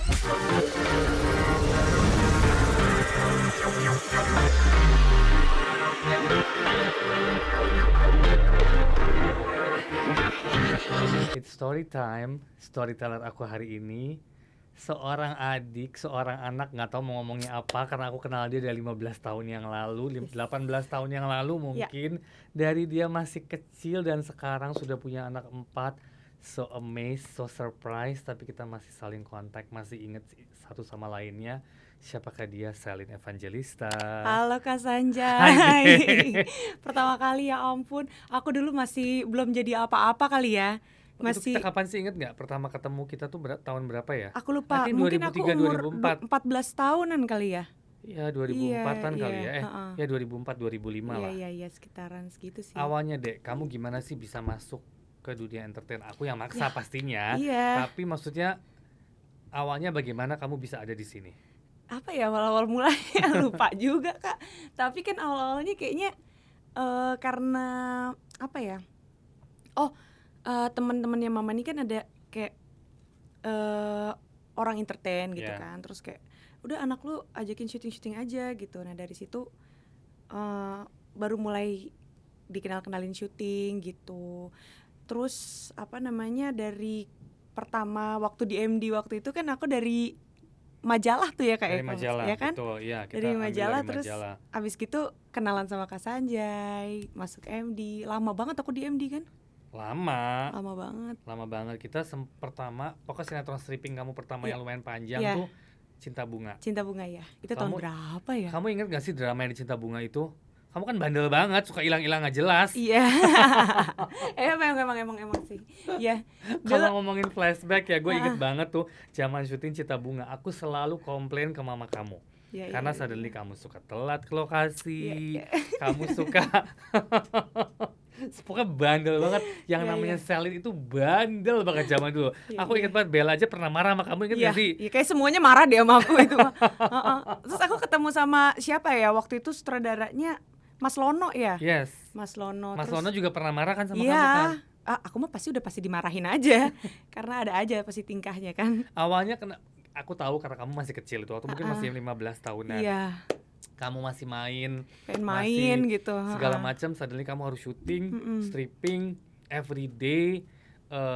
It's story time. Storyteller aku hari ini seorang adik, seorang anak, nggak tahu mau ngomongnya apa karena aku kenal dia dari 15 tahun yang lalu, 18 tahun yang lalu Ya, mungkin. Dari dia masih kecil dan sekarang sudah punya anak 4. So amazed, so surprised, tapi kita masih saling kontak, masih inget satu sama lainnya. Siapakah dia? Selin Evangelista. halo Kak Hai Sanjay. deh. Pertama kali ya ampun, aku dulu masih belum jadi apa-apa kali ya. Itu kita Masih, kapan sih, inget nggak pertama ketemu kita tuh tahun berapa ya? aku I lupa, think mungkin aku 2003 umur 2004. 14 tahunan kali ya. Ya Iya, 2004-an kali iya, ya. heeh. Ya 2004 2005 Iya, lah. iya, iya, sekitaran segitu sih. Awalnya Dek, kamu gimana sih bisa masuk ke dunia entertain? Aku yang maksa Ya, pastinya, iya. tapi maksudnya awalnya bagaimana kamu bisa ada di sini? Apa ya awal-awal mulanya lupa juga Kak. Tapi kan awal-awalnya kayaknya karena apa ya? Oh, teman-temannya mama ini kan ada kayak orang entertain gitu Ya, kan, terus kayak udah anak lu ajakin syuting aja gitu. Nah dari situ baru mulai dikenalin syuting gitu. Terus apa namanya, dari pertama waktu di MD waktu itu kan aku dari majalah tuh ya Kak ya, dari majalah, ya kan, betul. Ya, dari kita ambil majalah. dari Terus majalah. abis gitu kenalan sama Kak Sanjay, masuk MD. Lama banget aku di MD kan, Lama, lama banget. lama banget. Kita pertama, pokoknya sinetron stripping kamu pertama Iya, yang lumayan panjang iya, tuh Cinta Bunga. Cinta Bunga ya. Itu tahun Kamu berapa ya? kamu inget gak sih drama yang di Cinta Bunga itu? Kamu kan bandel banget, suka hilang-hilang nggak jelas. Iya. emang sih. Iya. Dulu Kalau ngomongin flashback ya, gue inget heeh. banget tuh zaman syuting Cinta Bunga. Aku selalu komplain ke mama kamu. Iya, iya, Karena iya, suddenly iya. kamu suka telat ke Iya, lokasi, iya. kamu suka pokoknya bandel banget. Yang Iya, iya. namanya Selin itu bandel banget zaman dulu. Iya, Aku iya. inget banget, Bella aja pernah marah sama kamu, inget Iya, gak sih? iya, kayak semuanya marah deh sama aku itu mah. Heeh. Terus aku ketemu sama siapa ya waktu itu, sutradaranya Mas Lono ya? Yes. Mas Lono. Mas Terus Lono juga pernah marah kan sama iya, kamu kan? aku mah pasti dimarahin aja. Karena ada aja pasti tingkahnya kan. Awalnya aku tahu karena kamu masih kecil itu, waktu mungkin masih Heeh. 15 tahunan. Iya, Kamu masih main, pengen main masih gitu. segala Heeh. macam, suddenly kamu harus syuting, Mm-mm. stripping every day.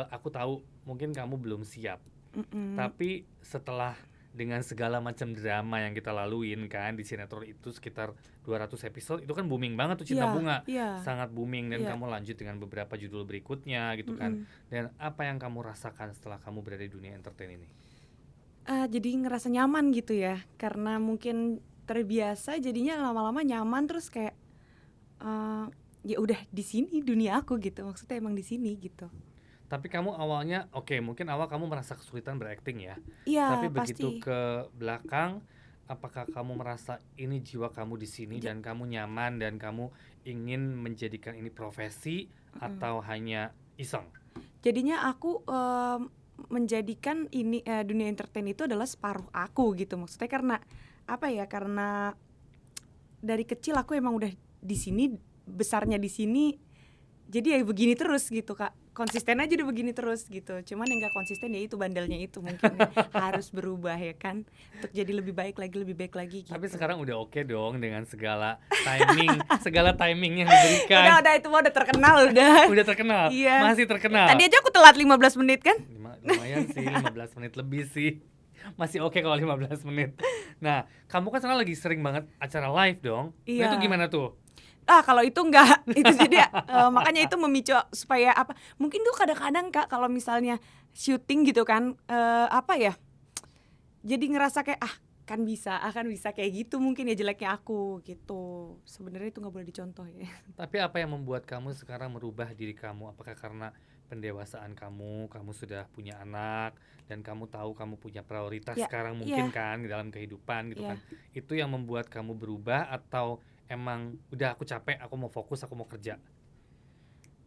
Aku tahu mungkin kamu belum siap, Mm-mm. tapi setelah dengan segala macam drama yang kita laluin kan di sinetron itu sekitar 200 episode, itu kan booming banget tuh Cinta Iya, Bunga, iya, sangat booming, dan iya. kamu lanjut dengan beberapa judul berikutnya gitu kan. Mm-mm. Dan apa yang kamu rasakan setelah kamu berada di dunia entertain ini? Jadi ngerasa nyaman gitu ya, karena mungkin terbiasa jadinya lama-lama nyaman. Terus kayak ya udah di sini dunia aku gitu, maksudnya emang di sini gitu. Tapi kamu awalnya, oke, mungkin awal kamu merasa kesulitan berakting ya. Iya Tapi begitu pasti. ke belakang, apakah kamu merasa ini jiwa kamu di sini Ja- dan kamu nyaman dan kamu ingin menjadikan ini profesi atau hanya iseng? Jadinya aku menjadikan ini dunia entertain itu adalah separuh aku gitu, maksudnya karena apa ya, karena dari kecil aku emang udah di sini, besarnya di sini, jadi ya begini terus gitu Kak, konsisten aja udah begini terus gitu. Cuman yang gak konsisten ya itu bandelnya itu mungkin ya. Harus berubah ya kan, untuk jadi lebih baik lagi gitu. Tapi sekarang udah oke dong dengan segala timing yang diberikan. udah itu mah udah terkenal udah. Udah terkenal, Iya. masih terkenal. Tadi aja aku telat 15 menit kan. Lumayan sih, 15 menit lebih sih. Masih oke kalau 15 menit. Nah, kamu kan sekarang lagi sering banget acara live dong. Nah, Iya. itu gimana tuh? Kalau itu enggak, itu jadi makanya itu memicu supaya apa? Mungkin tuh kadang-kadang Kak kalau misalnya syuting gitu kan, apa ya? Jadi ngerasa kayak kan bisa kayak gitu, mungkin ya jeleknya aku gitu. Sebenarnya itu nggak boleh dicontoh ya. Tapi apa yang membuat kamu sekarang merubah diri kamu? Apakah karena pendewasaan kamu sudah punya anak dan kamu tahu kamu punya prioritas Ya, sekarang iya, mungkin kan dalam kehidupan gitu iya. kan? Itu yang membuat kamu berubah atau emang udah aku capek, aku mau fokus, aku mau kerja?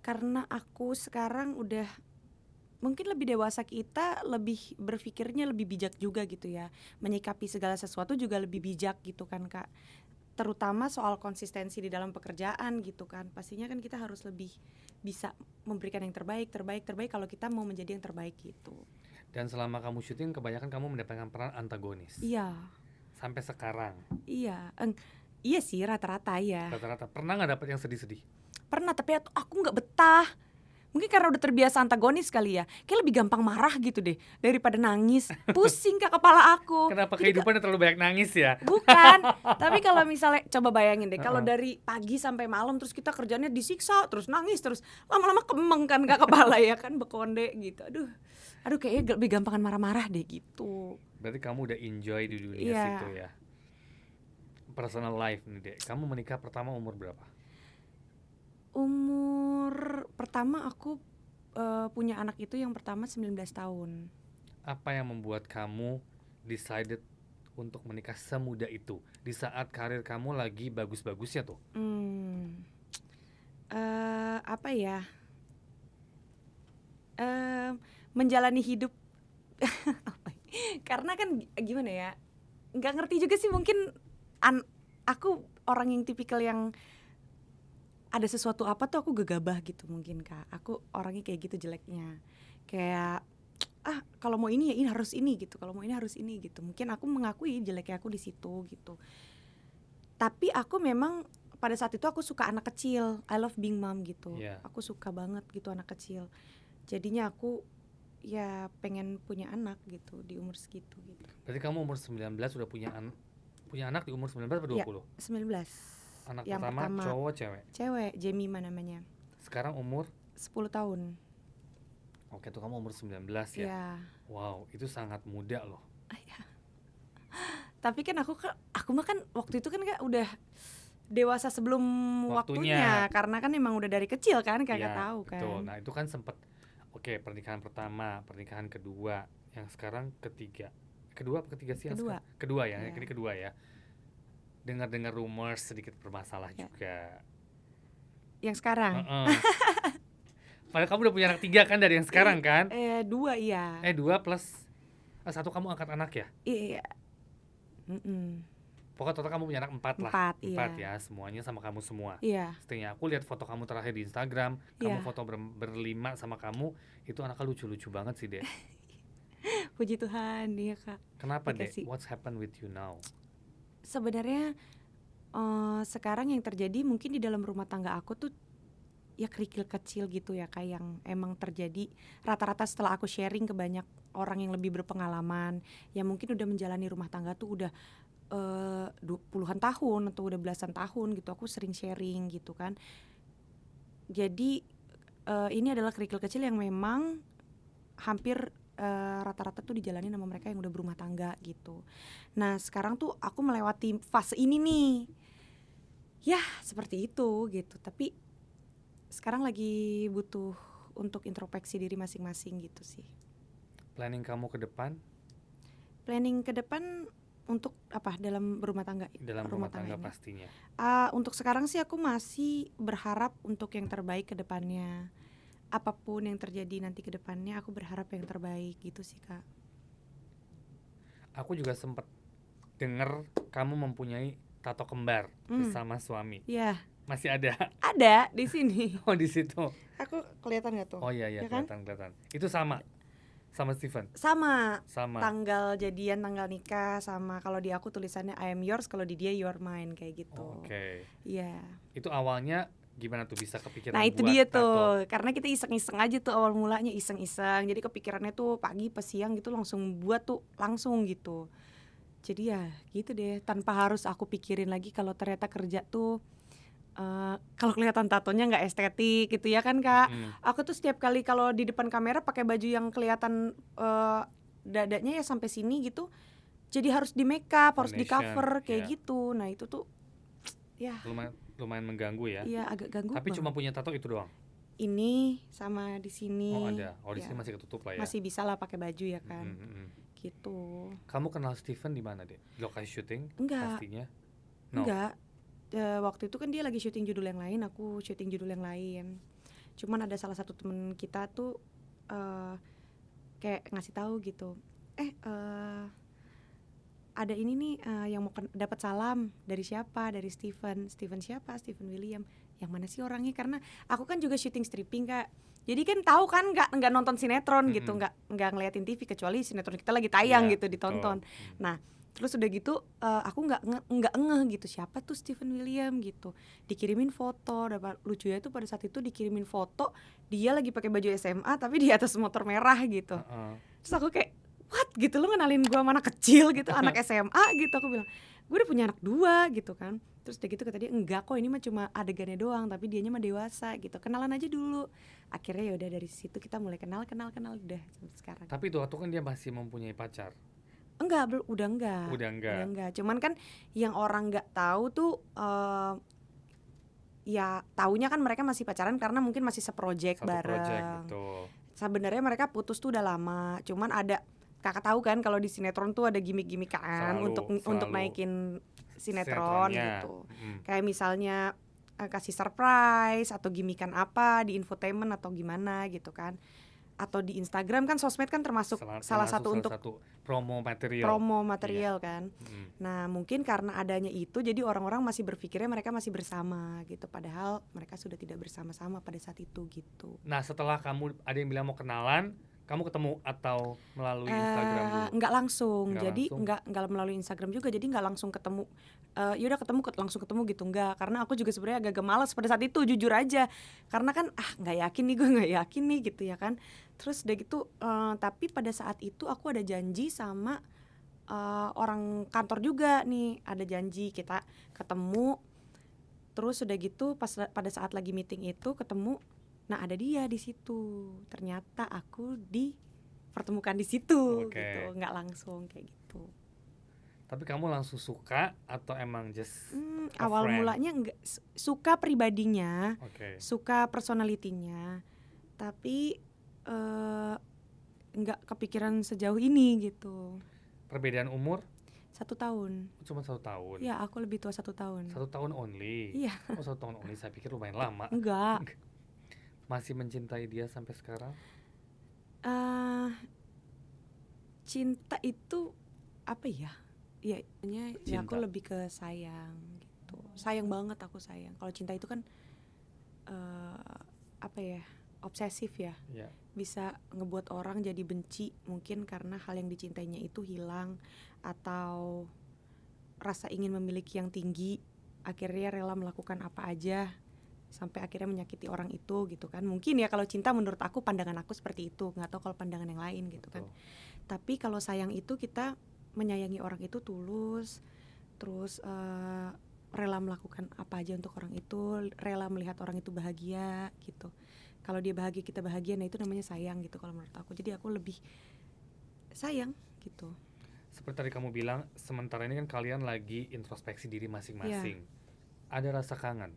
Karena aku sekarang udah mungkin lebih dewasa, kita lebih berpikirnya lebih bijak juga gitu ya. Menyikapi segala sesuatu juga lebih bijak gitu kan Kak. Terutama soal konsistensi di dalam pekerjaan gitu kan. Pastinya kan kita harus lebih bisa memberikan yang terbaik kalau kita mau menjadi yang terbaik gitu. Dan selama kamu syuting kebanyakan kamu mendapatkan peran antagonis. Iya. Sampai sekarang. Iya. Iya sih rata-rata ya. Rata-rata. Pernah nggak dapet yang sedih-sedih? Pernah, tapi aku nggak betah. Mungkin karena udah terbiasa antagonis kali ya. Kayak lebih gampang marah gitu deh daripada nangis. Pusing ke kepala aku. Kenapa Jadi kehidupannya terlalu banyak nangis ya? bukan. Tapi kalau misalnya coba bayangin deh, kalau Heeh. dari pagi sampai malam terus kita kerjanya disiksa, terus nangis, terus lama-lama kemeng kan ke kepala ya kan, bekonde gitu. Aduh kayaknya lebih gampangan marah-marah deh gitu. Berarti kamu udah enjoy di dunia Iya. situ ya. Personal life nih Dek. Kamu menikah pertama umur berapa? Umur pertama aku punya anak itu yang pertama 19 tahun. Apa yang membuat kamu decided untuk menikah semuda itu di saat karir kamu lagi bagus-bagusnya tuh? Apa ya? Menjalani hidup. Karena kan gimana ya? Nggak ngerti juga sih, mungkin aku orang yang tipikal yang ada sesuatu apa tuh aku gegabah gitu mungkin Kak. Aku orangnya kayak gitu jeleknya. Kayak kalau mau ini ya ini harus ini gitu. Kalau mau ini harus ini gitu. Mungkin aku mengakui jeleknya aku di situ gitu. Tapi aku memang pada saat itu aku suka anak kecil. I love being mom gitu. Iya. Aku suka banget gitu anak kecil. Jadinya aku ya pengen punya anak gitu di umur segitu gitu. Berarti kamu umur 19 udah punya anak di umur 19 atau 20? Iya, 19. Anak Yang pertama cowok cewek? Cewek, Jemima namanya. Sekarang umur? 10 tahun. Oke tuh kamu umur 19 ya? Iya. Wow, itu sangat muda loh. Tapi kan aku mah kan waktu itu kan Kak udah dewasa sebelum Waktunya. waktunya. Karena kan emang udah dari kecil kan Kakak Iya, tahu kan. betul. Nah itu kan sempet, oke, pernikahan pertama, pernikahan kedua, yang sekarang ketiga. Kedua apa ketiga sih? Yang Kedua. sekarang? Kedua ya, Iya. ini kedua ya. Dengar-dengar rumors sedikit bermasalah Ya. juga. Yang sekarang. Heeh. Padahal kamu udah punya anak 3 kan dari yang sekarang kan? 2 iya. 2 plus 1 kamu angkat anak ya? Iya. Pokoknya total kamu punya anak 4 lah. 4, iya. 4 ya, semuanya sama kamu semua. Iya. Setidaknya aku lihat foto kamu terakhir di Instagram, kamu Iya. foto berlima sama kamu, itu anaknya lucu-lucu banget sih, Dek. Puji Tuhan, iya Kak. Kenapa, Dek? Dikasih. What's happened with you now? Sebenarnya sekarang yang terjadi mungkin di dalam rumah tangga aku tuh ya kerikil kecil gitu ya Kak, yang emang terjadi rata-rata setelah aku sharing ke banyak orang yang lebih berpengalaman, yang mungkin udah menjalani rumah tangga tuh udah puluhan tahun atau udah belasan tahun gitu. Aku sering sharing gitu kan. Jadi ini adalah kerikil kecil yang memang hampir rata-rata tuh dijalani sama mereka yang udah berumah tangga gitu. Nah sekarang tuh aku melewati fase ini nih. Ya seperti itu gitu. Tapi sekarang lagi butuh untuk introspeksi diri masing-masing gitu sih. Planning kamu ke depan? Planning ke depan untuk apa dalam berumah tangga? Dalam rumah tangga ini. pastinya. Untuk sekarang sih aku masih berharap untuk yang terbaik ke depannya. Apapun yang terjadi nanti ke depannya aku berharap yang terbaik gitu sih Kak. Aku juga sempet denger kamu mempunyai tato kembar bersama suami. Iya. Masih ada? Ada di sini. Oh di situ. Aku kelihatan nggak tuh? Oh iya Ya kan? kelihatan. Itu sama Steven. Sama. Sama. Tanggal jadian, tanggal nikah, sama kalau di aku tulisannya I am yours, kalau di dia you are mine kayak gitu. Oke. Iya. Itu awalnya gimana tuh bisa kepikiran Nah itu buat dia tato? tuh, karena kita iseng-iseng aja tuh awal mulanya, iseng-iseng. Jadi kepikirannya tuh pagi pas siang gitu langsung buat tuh langsung gitu. Jadi ya gitu deh, tanpa harus aku pikirin lagi kalau ternyata kerja tuh kalau kelihatan tatonya nggak estetik gitu ya kan Kak. Aku tuh setiap kali kalau di depan kamera pakai baju yang kelihatan dadanya ya sampai sini gitu, jadi harus di make up, harus di Foundation, cover kayak iya. gitu. Nah itu tuh ya Lumayan mengganggu ya. iya agak ganggu. Tapi banget. cuma punya tato itu doang. Ini sama di sini. Oh ada. Oh di Ya, sini masih ketutup lah ya. masih bisa lah pakai baju ya kan. Gitu. Kamu kenal Steven di mana, Dek? Di lokasi syuting? Enggak. Pastinya. No. Enggak. Waktu itu kan dia lagi syuting judul yang lain, aku syuting judul yang lain. Cuman ada salah satu temen kita tuh kayak ngasih tahu gitu. Ada ini nih yang mau dapat salam dari siapa? Dari Steven. Steven siapa? Steven William. Yang mana sih orangnya? Karena aku kan juga syuting stripping Kak. Jadi kan tahu kan nggak nonton sinetron gitu, Mm-mm. nggak ngeliatin TV kecuali sinetron kita lagi tayang Iya, gitu ditonton. betul. Nah, terus udah gitu aku nggak ngeh gitu siapa tuh Stephen William gitu. Dikirimin foto, dapat lucunya itu pada saat itu dikirimin foto dia lagi pakai baju SMA tapi di atas motor merah gitu. Heeh. Terus aku kayak what gitu, lu ngenalin gua sama anak kecil gitu, anak SMA gitu. Aku bilang gue udah punya anak 2 gitu kan. Terus udah gitu kata dia enggak kok, ini mah cuma adegannya doang tapi dianya mah dewasa gitu, kenalan aja dulu. Akhirnya ya udah dari situ kita mulai kenal udah sampai sekarang. Tapi itu waktu kan dia masih mempunyai pacar. Enggak, udah enggak. Udah Udah enggak. enggak. Cuman kan yang orang nggak tahu tuh ya taunya kan mereka masih pacaran karena mungkin masih seproject Satu project, bareng. betul. Sebenarnya mereka putus tuh udah lama. Cuman ada kakak tahu kan kalau di sinetron tuh ada gimmick-gimmick kan untuk Selalu naikin sinetron sinetronnya. gitu. Mm. Kayak misalnya kasih surprise atau gimmickan apa di infotainment atau gimana gitu kan. Atau di Instagram kan sosmed kan termasuk salah satu untuk promo material. promo material kan. Mm. Nah, mungkin karena adanya itu jadi orang-orang masih berpikirnya mereka masih bersama gitu. Padahal mereka sudah tidak bersama-sama pada saat itu gitu. Nah, setelah kamu ada yang bilang mau kenalan, kamu ketemu atau melalui Instagram dulu? Nggak langsung. Nggak Jadi langsung? nggak melalui Instagram juga. Jadi nggak langsung ketemu. Yaudah langsung ketemu gitu nggak. Karena aku juga sebenarnya agak malas pada saat itu, jujur aja. Karena kan nggak yakin nih, gue nggak yakin nih gitu ya kan. Terus udah gitu. Tapi pada saat itu aku ada janji sama orang kantor juga nih. Ada janji kita ketemu. Terus udah gitu pada saat lagi meeting itu ketemu. Nah ada dia di situ. Ternyata aku dipertemukan di situ Oke. gitu, nggak langsung kayak gitu. Tapi kamu langsung suka atau emang just a Awal friend? mulanya nggak suka pribadinya, Oke. suka personalitinya, tapi nggak kepikiran sejauh ini gitu. Perbedaan umur 1 tahun. cuma 1 tahun. Ya aku lebih tua 1 tahun. 1 tahun only. Iya. Oh, 1 tahun only. Saya pikir lumayan lama. Enggak. Masih mencintai dia sampai sekarang? Cinta itu apa ya? Ya, ya aku Cinta. lebih ke sayang gitu. Sayang banget aku sayang. Kalau cinta itu kan apa ya? Obsesif ya. Ya. Bisa ngebuat orang jadi benci mungkin karena hal yang dicintainya itu hilang atau rasa ingin memiliki yang tinggi, akhirnya rela melakukan apa aja sampai akhirnya menyakiti orang itu gitu kan. Mungkin ya kalau cinta menurut aku, pandangan aku seperti itu, nggak tahu kalau pandangan yang lain gitu kan. Tapi kalau sayang itu kita menyayangi orang itu tulus, terus rela melakukan apa aja untuk orang itu, rela melihat orang itu bahagia gitu. Kalau dia bahagia kita bahagia, nah itu namanya sayang gitu kalau menurut aku. Jadi aku lebih sayang gitu. Seperti tadi kamu bilang, sementara ini kan kalian lagi introspeksi diri masing-masing. Ada rasa kangen?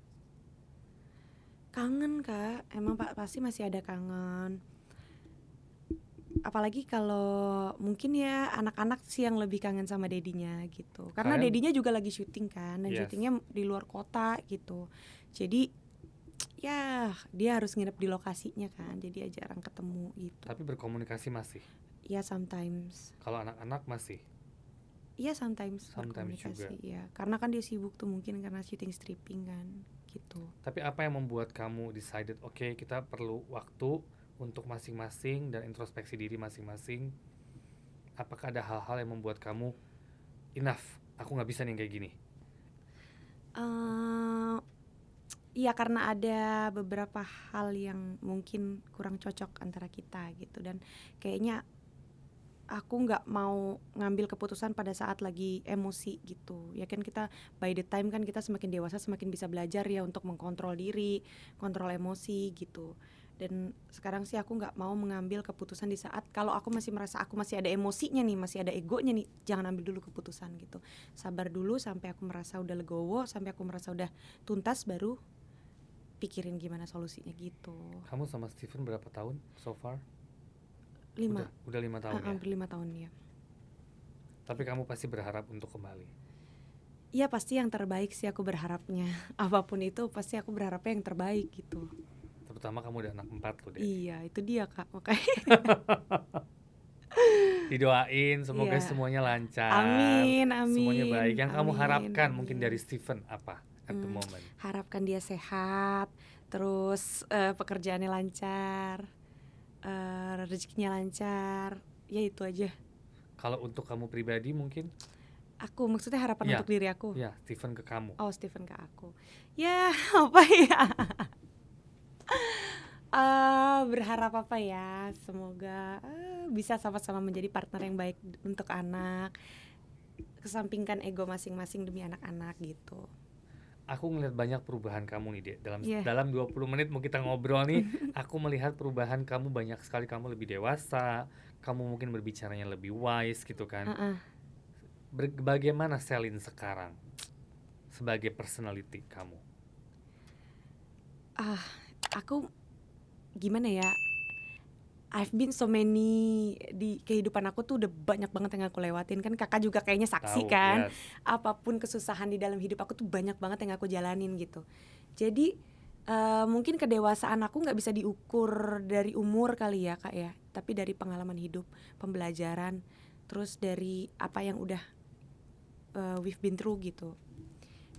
Kangen Kak, emang pasti masih ada kangen. Apalagi kalau mungkin ya anak-anak sih yang lebih kangen sama dedinya gitu. Karena dedinya juga lagi syuting kan, dan syutingnya di luar kota gitu. Jadi ya dia harus nginep di lokasinya kan, jadi jarang ketemu gitu. Tapi berkomunikasi masih? Ya sometimes. Kalau anak-anak masih? Iya sometimes berkomunikasi juga. ya. Karena kan dia sibuk tuh mungkin karena syuting stripping kan gitu. Tapi apa yang membuat kamu decided oke, kita perlu waktu untuk masing-masing dan introspeksi diri masing-masing? Apakah ada hal-hal yang membuat kamu enough, aku nggak bisa nih kayak gini? Iya karena ada beberapa hal yang mungkin kurang cocok antara kita gitu, dan kayaknya aku nggak mau ngambil keputusan pada saat lagi emosi gitu. Ya kan kita by the time kan kita semakin dewasa semakin bisa belajar ya untuk mengkontrol diri, kontrol emosi gitu. Dan sekarang sih aku nggak mau mengambil keputusan di saat kalau aku masih merasa aku masih ada emosinya nih, masih ada egonya nih. Jangan ambil dulu keputusan gitu. Sabar dulu sampai aku merasa udah legowo, sampai aku merasa udah tuntas, baru pikirin gimana solusinya gitu. Kamu sama Stephen berapa tahun so far? 5. Udah 5 tahun ya? Hampir 5 tahun ya. Tapi kamu pasti berharap untuk kembali? Iya pasti yang terbaik sih aku berharapnya. Apapun itu pasti aku berharapnya yang terbaik gitu. Terutama kamu udah anak 4 loh deh. Iya itu dia Kak, makanya didoain semoga semuanya lancar. Amin. Semuanya baik. Yang kamu harapkan amin. mungkin dari Stephen apa at the moment? Harapkan dia sehat, terus pekerjaannya lancar, rezekinya lancar, ya itu aja. Kalau untuk kamu pribadi mungkin? Aku maksudnya harapan Ya, untuk diri aku. ya Steven ke kamu. Oh, Steven ke aku. Ya, apa ya? Berharap apa ya? Semoga bisa sama-sama menjadi partner yang baik untuk anak. Kesampingkan ego masing-masing demi anak-anak gitu. Aku ngelihat banyak perubahan kamu nih, Dek. Iya. Dalam 20 menit mau kita ngobrol nih, aku melihat perubahan kamu banyak sekali. Kamu lebih dewasa, kamu mungkin berbicaranya lebih wise gitu kan. Heeh. Bagaimana Selin sekarang sebagai personality kamu? Aku gimana ya? I've been so many di kehidupan aku tuh udah banyak banget yang aku lewatin kan, kakak juga kayaknya saksi Tahu, kan. yes. Apapun kesusahan di dalam hidup aku tuh banyak banget yang aku jalanin gitu. Jadi mungkin kedewasaan aku nggak bisa diukur dari umur kali ya kak ya, tapi dari pengalaman hidup, pembelajaran, terus dari apa yang udah we've been through gitu.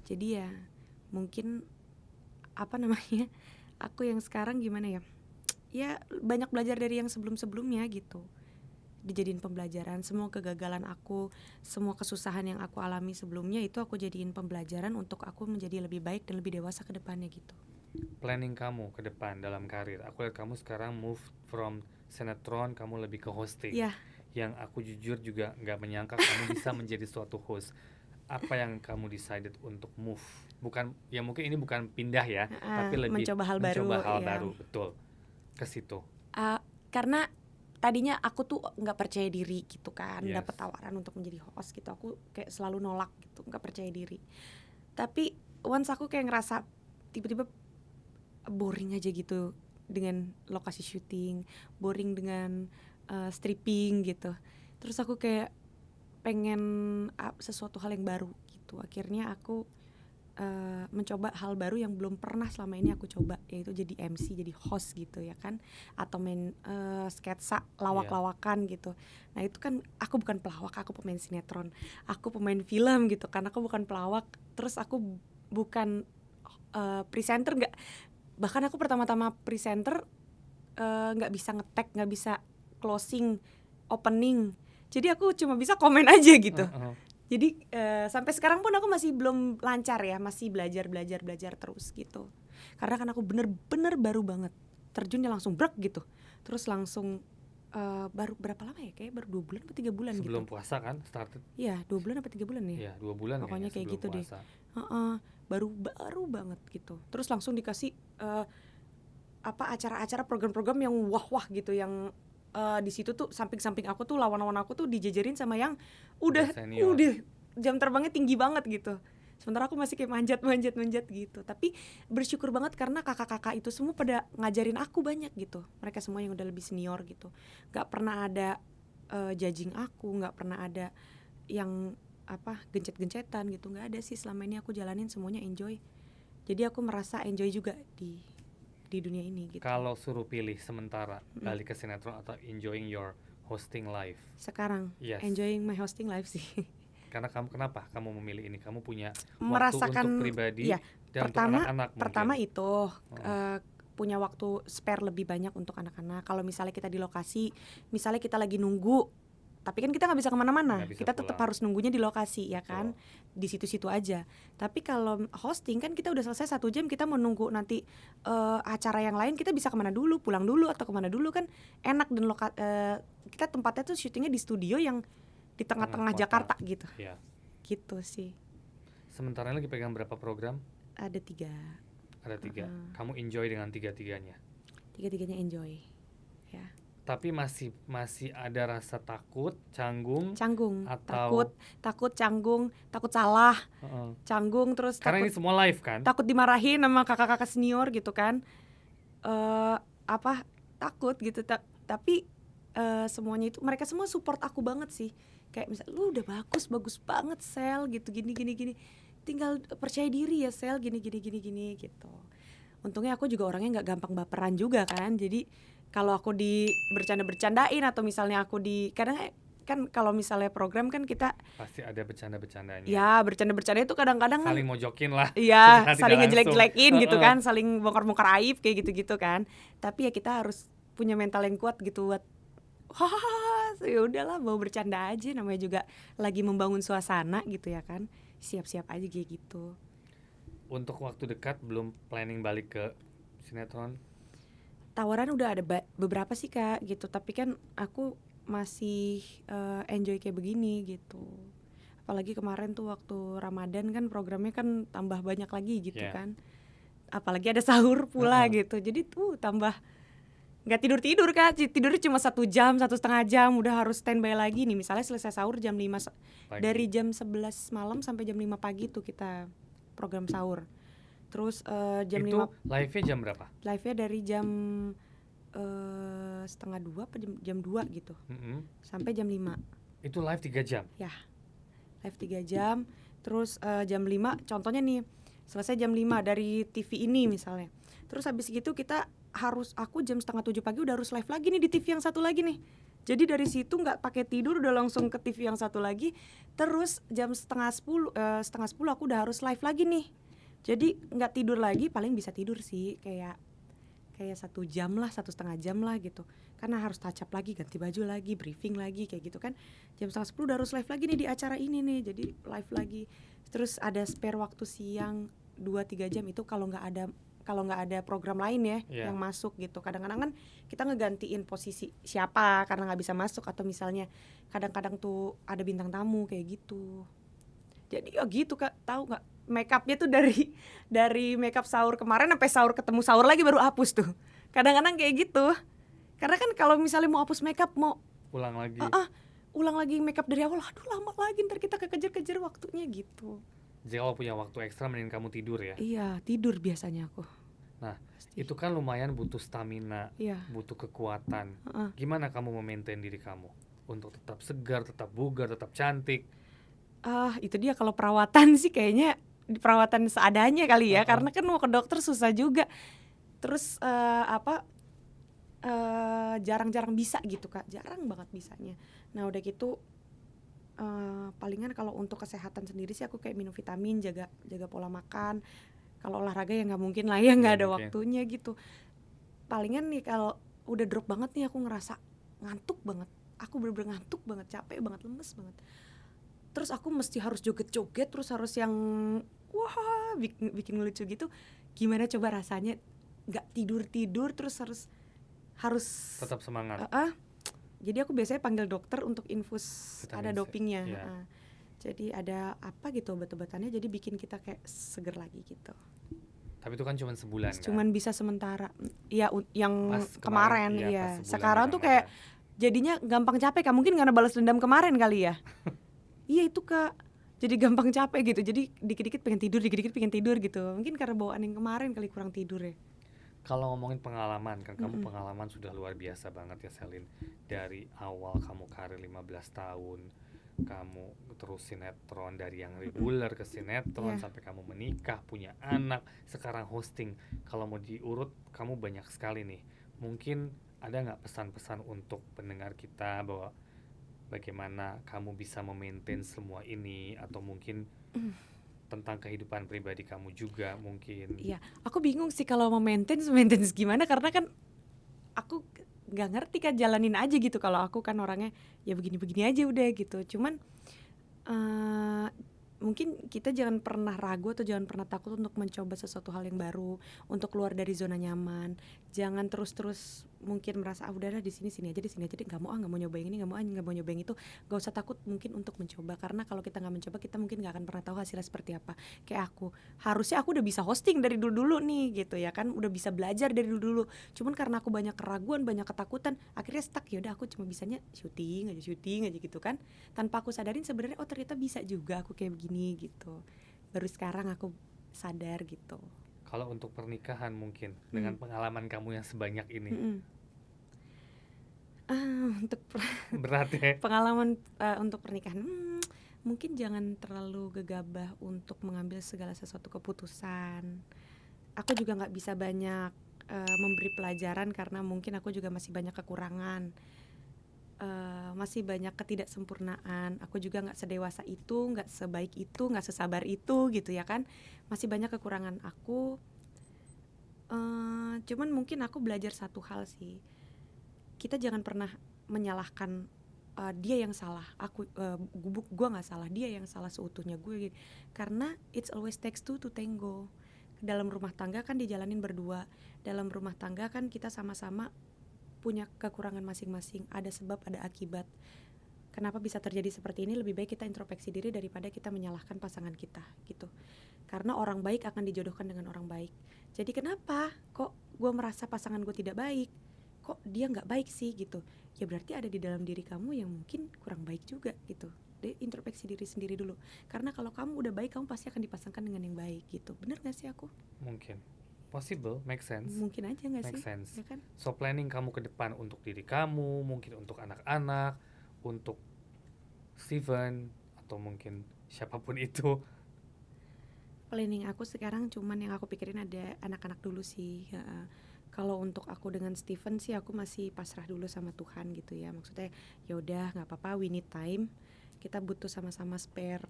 Jadi ya mungkin apa namanya, aku yang sekarang gimana ya? Ya banyak belajar dari yang sebelum-sebelumnya gitu, dijadiin pembelajaran. Semua kegagalan aku, semua kesusahan yang aku alami sebelumnya itu aku jadiin pembelajaran untuk aku menjadi lebih baik dan lebih dewasa ke depannya gitu. Planning kamu ke depan dalam karir, aku lihat kamu sekarang move from sinetron, kamu lebih ke hosting. Iya. Yang aku jujur juga nggak menyangka kamu bisa menjadi suatu host. Apa yang kamu decided untuk move? Bukan, ya mungkin ini bukan pindah ya, tapi lebih mencoba hal baru, ya. baru, betul, ke situ. Karena tadinya aku tuh nggak percaya diri gitu kan, Yes. dapat tawaran untuk menjadi host gitu, aku kayak selalu nolak gitu, nggak percaya diri. Tapi once aku kayak ngerasa tiba-tiba boring aja gitu dengan lokasi syuting, boring dengan stripping gitu. Terus aku kayak pengen sesuatu hal yang baru gitu. Akhirnya aku mencoba hal baru yang belum pernah selama ini aku coba, yaitu jadi MC, jadi host gitu ya kan, atau main sketsa lawak-lawakan gitu. Nah itu kan aku bukan pelawak, aku pemain sinetron, aku pemain film gitu kan, aku bukan pelawak, terus aku bukan presenter, nggak, bahkan aku pertama-tama presenter nggak bisa nge-tag, nggak bisa closing, opening, jadi aku cuma bisa komen aja gitu. Jadi sampai sekarang pun aku masih belum lancar ya, masih belajar terus gitu. Karena kan aku bener-bener baru banget, terjunnya langsung brek gitu. Terus langsung baru berapa lama ya, kayak baru 2 bulan atau 3 bulan sebelum gitu. puasa kan started? Iya 2 bulan atau 3 bulan ya. Iya 2 bulan pokoknya kayak gitu puasa. deh. Baru banget gitu. Terus langsung dikasih acara-acara, program-program yang wah-wah gitu, yang di situ tuh samping-samping aku tuh, lawan-lawan aku tuh dijejerin sama yang udah jam terbangnya tinggi banget gitu. Sementara aku masih kayak manjat gitu. Tapi bersyukur banget karena kakak-kakak itu semua pada ngajarin aku banyak gitu. Mereka semua yang udah lebih senior gitu. Gak pernah ada judging aku, gak pernah ada yang gencet-gencetan gitu, gak ada sih. Selama ini aku jalanin semuanya enjoy. Jadi aku merasa enjoy juga di dunia ini gitu. Kalau suruh pilih sementara, balik ke sinetron atau enjoying your hosting life? Sekarang Yes. enjoying my hosting life sih. Karena kenapa kamu memilih ini? Kamu punya merasakan, waktu untuk pribadi ya, dan pertama, untuk anak-anak mungkin. Pertama itu punya waktu spare lebih banyak untuk anak-anak. Kalau misalnya kita di lokasi, misalnya kita lagi nunggu, tapi kan kita nggak bisa kemana-mana, kita tetap harus nunggunya di lokasi ya kan. Di situ-situ aja. Tapi kalau hosting kan kita udah selesai 1 jam, kita mau nunggu nanti acara yang lain, kita bisa kemana dulu, pulang dulu atau kemana dulu kan enak. Dan kita tempatnya tuh syutingnya di studio yang di tengah-tengah Jakarta gitu. Ya. Gitu sih. Sementara lagi pegang berapa program? Ada 3. Ada 3. Kamu enjoy dengan 3-3-nya? 3-3-nya enjoy ya. Tapi masih ada rasa takut, canggung atau takut, canggung, takut salah, canggung, terus karena takut, ini semua live kan, takut dimarahin sama kakak-kakak senior gitu kan, takut gitu. Tapi semuanya itu, mereka semua support aku banget sih. Kayak misal, lu udah bagus banget Sel gitu, gini, tinggal percaya diri ya Sel, gini gitu. Untungnya aku juga orangnya nggak gampang baperan juga kan. Jadi kalau aku bercandain atau misalnya aku kadang kan kalau misalnya program kan kita Pasti ada bercanda-bercandanya. ya bercanda-bercanda itu kadang-kadang kan Saling mojokin lah. iya secara tidak saling langsung. ngejelek-jelekin gitu Heeh. kan, saling bongkar-bongkar aib kayak gitu-gitu kan. Tapi ya kita harus punya mental yang kuat gitu buat hahaha, ya udahlah bawa bercanda aja, namanya juga lagi membangun suasana gitu ya kan. Siap-siap aja kayak gitu. Untuk waktu dekat belum planning balik ke sinetron. Tawaran udah ada beberapa sih Kak gitu, tapi kan aku masih enjoy kayak begini gitu. Apalagi kemarin tuh waktu Ramadan kan programnya kan tambah banyak lagi gitu Yeah. kan. Apalagi ada sahur pula Heeh. gitu. Jadi tuh tambah nggak tidur Kak. Tidurnya cuma 1 jam, 1,5 jam udah harus standby lagi nih. Misalnya selesai sahur jam 5 Pagi. dari jam 11 malam sampai jam 5 pagi tuh kita program sahur. Terus jam Itu 5 live-nya jam berapa? live-nya dari jam 1:30 apa jam 2 gitu Mm-mm. sampai jam 5 Itu live 3 jam. ya, live 3 jam. Terus jam 5 contohnya nih selesai jam 5 dari TV ini misalnya, terus habis gitu aku jam 6:30 pagi udah harus live lagi nih di TV yang satu lagi nih. Jadi dari situ nggak pakai tidur udah langsung ke TV yang satu lagi. Terus jam setengah 10 aku udah harus live lagi nih. Jadi nggak tidur lagi, paling bisa tidur sih kayak 1 jam lah, 1,5 jam lah gitu. Karena harus touch up lagi, ganti baju lagi, briefing lagi kayak gitu kan. Jam 9:30 udah harus live lagi nih di acara ini nih. Jadi live lagi. Terus ada spare waktu siang 2-3 jam itu kalau nggak ada program lain ya Yeah. yang masuk gitu. Kadang-kadang kan kita ngegantiin posisi siapa karena nggak bisa masuk, atau misalnya kadang-kadang tuh ada bintang tamu kayak gitu. Jadi ya gitu Kak, tahu nggak, makeupnya tuh dari makeup sahur kemarin sampai sahur ketemu sahur lagi baru hapus tuh. Kadang-kadang kayak gitu. Karena kan kalau misalnya mau hapus makeup, mau Ulang lagi. ulang lagi makeup dari awal, aduh lama lagi, ntar kita kekejar-kejar waktunya gitu. Jadi kalau punya waktu ekstra mending kamu tidur ya. Iya, tidur biasanya aku. Nah, Pasti. itu kan lumayan butuh stamina, Iya. butuh kekuatan. Gimana kamu memaintain diri kamu untuk tetap segar, tetap bugar, tetap cantik? Itu dia, kalau perawatan sih kayaknya perawatan seadanya kali ya, Uh-uh. karena kan mau ke dokter susah juga. Terus jarang-jarang bisa gitu Kak, jarang banget bisanya. Nah udah gitu palingan kalau untuk kesehatan sendiri sih aku kayak minum vitamin, jaga pola makan. Kalau olahraga ya nggak mungkin lah ya, nggak ada mungkin. waktunya gitu. Palingan nih kalau udah drop banget nih, aku ngerasa ngantuk banget, aku bener-bener ngantuk banget, capek banget, lemes banget. Terus aku mesti harus joget-joget, terus harus yang wah bikin lucu gitu. Gimana coba rasanya nggak tidur terus harus Tetap semangat. Jadi aku biasanya panggil dokter untuk infus, Vitamin ada C, dopingnya. iya. Jadi ada apa gitu obat-obatannya, jadi bikin kita kayak seger lagi gitu. Tapi itu kan cuma sebulan kan? Cuman bisa sementara. Ya yang Pas kemarin iya, pas ya. sebulan Sekarang di tuh kayak Ramadan. jadinya gampang capek Kak, mungkin karena balas dendam kemarin kali ya. Iya itu Kak, jadi gampang capek gitu. Jadi dikit-dikit pengen tidur gitu. Mungkin karena bawaan yang kemarin kali, kurang tidur ya. Kalau ngomongin pengalaman kan, kamu pengalaman sudah luar biasa banget ya Selin. Dari awal kamu karir 15 tahun, kamu terus sinetron, dari yang reguler ke sinetron, Iya. sampai kamu menikah, punya anak, sekarang hosting. Kalau mau diurut, kamu banyak sekali nih. Mungkin ada nggak pesan-pesan untuk pendengar kita bahwa bagaimana kamu bisa memaintain semua ini, atau mungkin tentang kehidupan pribadi kamu juga mungkin? Iya, aku bingung sih kalau mau maintenance gimana, karena kan aku nggak ngerti kan, jalanin aja gitu. Kalau aku kan orangnya ya begini-begini aja udah gitu. Cuman mungkin kita jangan pernah ragu atau jangan pernah takut untuk mencoba sesuatu hal yang baru, untuk keluar dari zona nyaman. Jangan terus mungkin merasa udahlah di sini aja deh, nggak mau nyoba yang ini, nggak mau nyoba yang itu. Gak usah takut mungkin untuk mencoba, karena kalau kita nggak mencoba, kita mungkin nggak akan pernah tahu hasilnya seperti apa. Kayak harusnya aku udah bisa hosting dari dulu nih gitu ya kan, udah bisa belajar dari dulu. Cuman karena aku banyak keraguan, banyak ketakutan, akhirnya stuck. Ya udah, aku cuma bisanya syuting aja gitu kan, tanpa aku sadarin sebenarnya ternyata bisa juga aku kayak begini gitu. Baru sekarang aku sadar gitu. Kalau untuk pernikahan mungkin dengan pengalaman kamu yang sebanyak ini, untuk berat ya? pengalaman untuk pernikahan, mungkin jangan terlalu gegabah untuk mengambil segala sesuatu keputusan. Aku juga nggak bisa banyak memberi pelajaran karena mungkin aku juga masih banyak kekurangan. masih banyak ketidaksempurnaan. Aku juga nggak sedewasa itu, nggak sebaik itu, nggak sesabar itu gitu ya kan. Masih banyak kekurangan aku. Cuman mungkin aku belajar satu hal sih. Kita jangan pernah menyalahkan dia yang salah, gua nggak salah, dia yang salah seutuhnya gue gitu. Karena it's always takes two to tango. Dalam rumah tangga kan dijalanin berdua. Dalam rumah tangga kan kita sama-sama punya kekurangan masing-masing. Ada sebab, ada akibat. Kenapa bisa terjadi seperti ini? Lebih baik kita introspeksi diri daripada kita menyalahkan pasangan kita gitu. Karena orang baik akan dijodohkan dengan orang baik. Jadi kenapa kok gue merasa pasangan gue tidak baik? Kok dia nggak baik sih gitu? Ya berarti ada di dalam diri kamu yang mungkin kurang baik juga gitu. Jadi introspeksi diri sendiri dulu. Karena kalau kamu udah baik, kamu pasti akan dipasangkan dengan yang baik gitu. Bener gak sih aku? Mungkin. Possible, make sense. Mungkin aja gak Make sih? sense. Ya kan? So planning kamu ke depan untuk diri kamu, mungkin untuk anak-anak, untuk Steven, atau mungkin siapapun itu. Planning aku sekarang cuman yang aku pikirin ada anak-anak dulu sih. Kalau untuk aku dengan Steven sih aku masih pasrah dulu sama Tuhan gitu ya. Maksudnya ya udah nggak apa-apa, we need time. Kita butuh sama-sama spare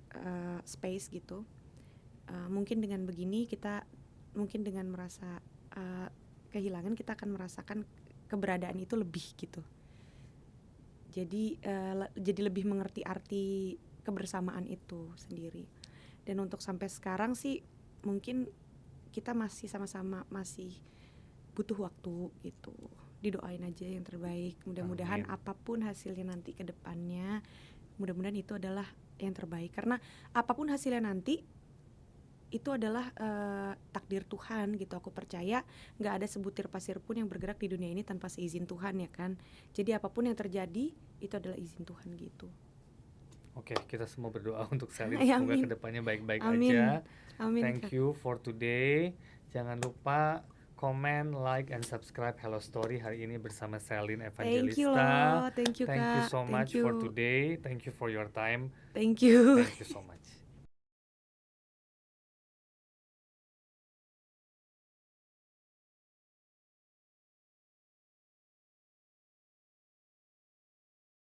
space gitu. Mungkin dengan begini kita mungkin dengan merasa kehilangan kita akan merasakan keberadaan itu lebih gitu. Jadi lebih mengerti arti kebersamaan itu sendiri. Dan untuk sampai sekarang sih mungkin kita masih sama-sama masih butuh waktu gitu. Didoain aja yang terbaik. Mudah-mudahan Amin. apapun hasilnya nanti ke depannya, mudah-mudahan itu adalah yang terbaik. Karena apapun hasilnya nanti itu adalah takdir Tuhan gitu. Aku percaya nggak ada sebutir pasir pun yang bergerak di dunia ini tanpa seizin Tuhan ya kan. Jadi apapun yang terjadi itu adalah izin Tuhan gitu. Oke, kita semua berdoa untuk Selin Ya, semoga amin. kedepannya baik-baik Amin. aja. Amin. Thank Kak. you for today. Jangan lupa comment, like, and subscribe Hello Story hari ini bersama Selin Thank you Evangelista. loh. Thank you Thank you Kak. so Thank much for you. today. Thank you for your time. Thank you. Thank you so much.